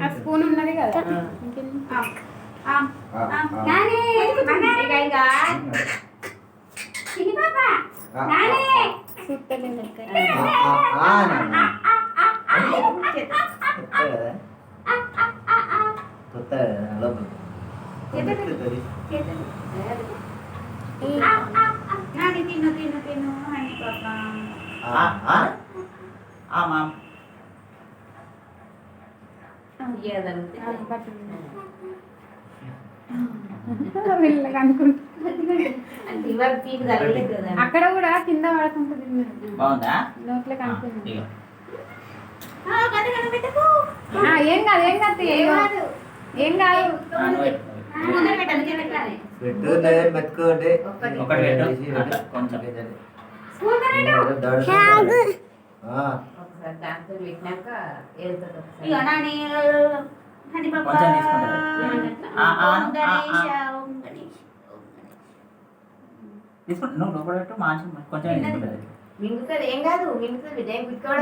ఆ స్పూన్ ఉన్నది కదా వీళ్ళకి అక్కడ కూడా కింద పడుతుంటుంది నోట్లో కనుక్కుంది. ఏం కాదు ఏం కాదు ఏం కాదు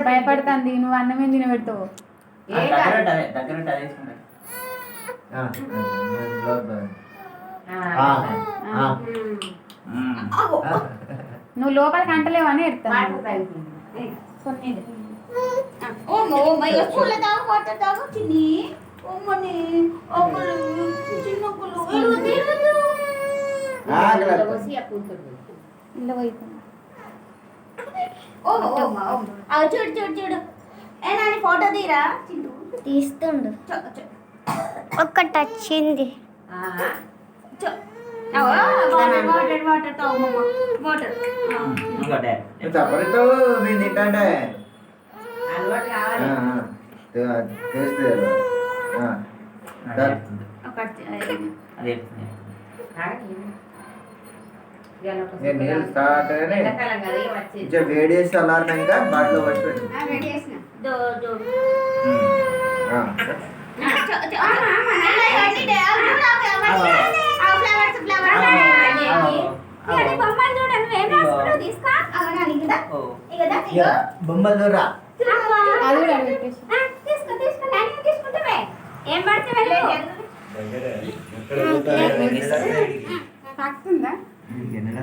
భయపడుతుంది. నువ్వు అన్నమే తినబెట్టవు. నువ్వు లోపలికి అంటలేవు అని ఎడతావు. చూడు చూడు చూడు ఏనా ఫోటో తీరా తీస్తుండు. ఒక్కటి వచ్చింది. నీళ్ళు స్టార్ట్ వేడి చేసి అలారినాక బాటిలో వచ్చి పెట్టు. బొమ్మలు దూరా ఏం పడితే